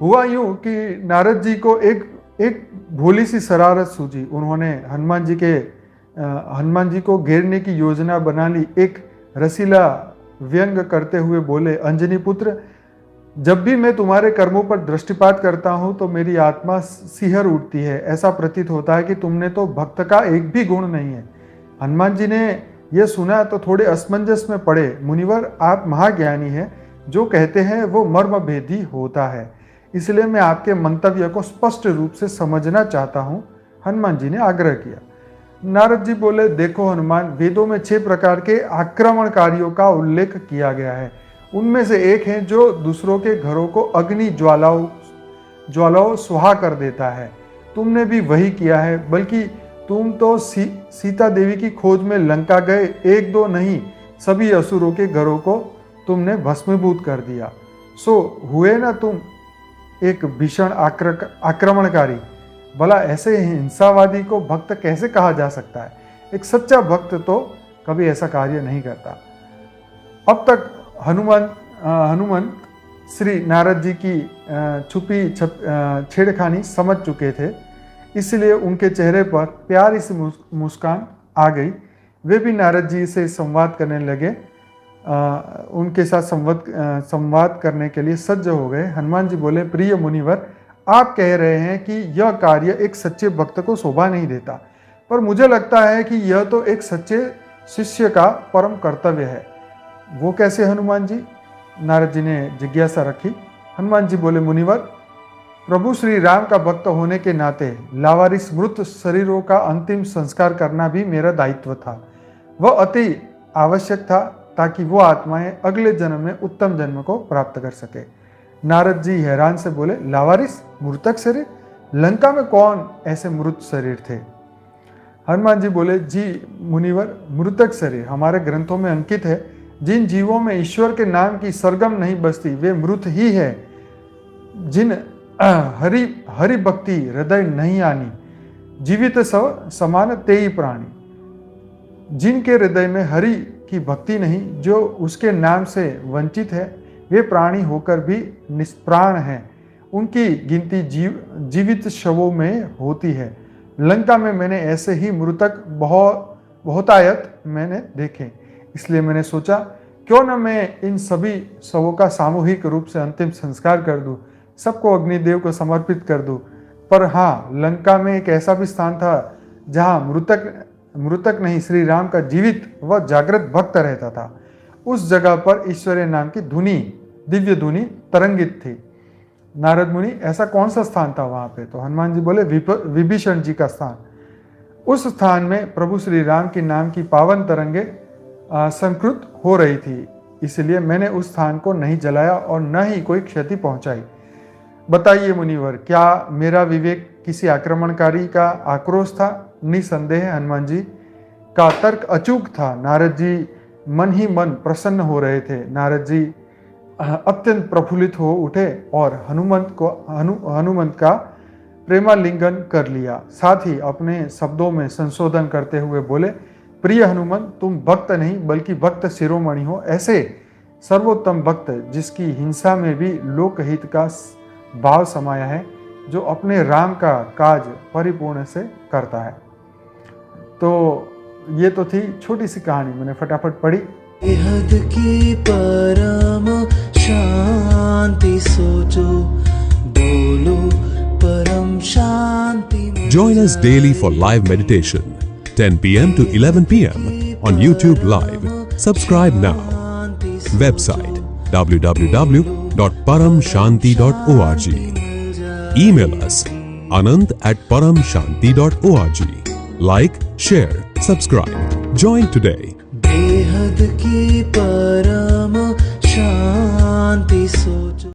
हुआ यूं कि नारद जी को एक भोली सी शरारत सूझी। उन्होंने हनुमान जी को घेरने की योजना बना ली। एक रसीला व्यंग करते हुए बोले, अंजनी पुत्र, जब भी मैं तुम्हारे कर्मों पर दृष्टिपात करता हूं तो मेरी आत्मा सिहर उठती है। ऐसा प्रतीत होता है कि तुमने तो भक्त का एक भी गुण नहीं है। हनुमान जी ने यह सुना तो थोड़े असमंजस में पड़े। मुनिवर, आप महाज्ञानी हैं, जो कहते हैं वो मर्म भेदी होता है, इसलिए मैं आपके मंतव्य को स्पष्ट रूप से समझना चाहता हूं। हनुमान जी ने आग्रह किया। नारद जी बोले, देखो हनुमान, वेदों में 6 प्रकार के आक्रमणकारियों का उल्लेख किया गया है। उनमें से एक है जो दूसरों के घरों को अग्नि ज्वालाओं सुहा कर देता है। तुमने भी वही किया है, बल्कि तुम तो सीता देवी की खोज में लंका गए, 1-2 नहीं, सभी असुरों के घरों को तुमने भस्मीभूत कर दिया। सो हुए ना तुम एक भीषण आक्रमणकारी। भला ऐसे हिंसावादी को भक्त कैसे कहा जा सकता है? एक सच्चा भक्त तो कभी ऐसा कार्य नहीं करता। अब तक हनुमान श्री नारद जी की छुपी छेड़खानी समझ चुके थे, इसलिए उनके चेहरे पर प्यारी सी मुस्कान आ गई। वे भी नारद जी से संवाद करने लगे। उनके साथ संवाद करने के लिए सज्ज हो गए। हनुमान जी बोले, प्रिय मुनिवर, आप कह रहे हैं कि यह कार्य एक सच्चे भक्त को शोभा नहीं देता, पर मुझे लगता है कि यह तो एक सच्चे शिष्य का परम कर्तव्य है। वो कैसे हनुमान जी? नारद जी ने जिज्ञासा रखी। हनुमान जी बोले, मुनिवर, प्रभु श्री राम का भक्त होने के नाते लावारिस मृत शरीरों का अंतिम संस्कार करना भी मेरा दायित्व था। वह अति आवश्यक था ताकि वो आत्माएं अगले जन्म में उत्तम जन्म को प्राप्त कर सके। नारद जी हैरान से बोले, लावारिस मृतक शरीर? लंका में कौन ऐसे मृत शरीर थे? हनुमान जी बोले, जी मुनिवर, मृतक शरीर हमारे ग्रंथों में अंकित है। जिन जीवों में ईश्वर के नाम की सरगम नहीं बसती वे मृत ही है। जिन हरि भक्ति हृदय नहीं आनी, जीवित सव समान तेई प्राणी। जिनके हृदय में हरि की भक्ति नहीं, जो उसके नाम से वंचित है, वे प्राणी होकर भी निष्प्राण हैं। उनकी गिनती जीवित शवों में होती है। लंका में मैंने ऐसे ही मृतक बहुतायत मैंने देखे, इसलिए मैंने सोचा क्यों न मैं इन सभी शवों का सामूहिक रूप से अंतिम संस्कार कर दूं, सबको अग्निदेव को समर्पित कर दूं। पर हाँ, लंका में एक ऐसा भी स्थान था जहाँ मृतक नहीं, श्री राम का जीवित व जागृत भक्त रहता था। उस जगह पर ईश्वरीय नाम की धुनी, दिव्य धुनी तरंगित थी। नारद मुनि, ऐसा कौन सा स्थान था वहां पे? तो हनुमान जी बोले, विभीषण जी का स्थान। उस स्थान में प्रभु श्री राम की नाम की पावन तरंगे संकृत हो रही थी, इसलिए मैंने उस स्थान को नहीं जलाया और न ही कोई क्षति पहुंचाई। बताइए मुनिवर, क्या मेरा विवेक किसी आक्रमणकारी का आक्रोश था? निसंदेह हनुमान जी का तर्क अचूक था। नारद जी मन ही मन प्रसन्न हो रहे थे। नारद जी अत्यंत प्रफुल्लित हो उठे और हनुमंत का प्रेमालिंगन कर लिया। साथ ही अपने शब्दों में संशोधन करते हुए बोले, प्रिय हनुमंत, तुम भक्त नहीं बल्कि भक्त शिरोमणि हो। ऐसे सर्वोत्तम भक्त जिसकी हिंसा में भी लोकहित का भाव समाया है, जो अपने राम का काज परिपूर्ण से करता है। तो ये तो थी छोटी सी कहानी, मैंने फटाफट पढ़ी। बेहद की परम शांति सोचो, बोलो परम शांति। Join us daily for live meditation, 10 p.m. to 11 p.m. on YouTube Live. Subscribe now. Website www.paramshanti.org. Email us anant@paramshanti.org. Like, share, subscribe. Join today. बेहद की परम शांति सोचो।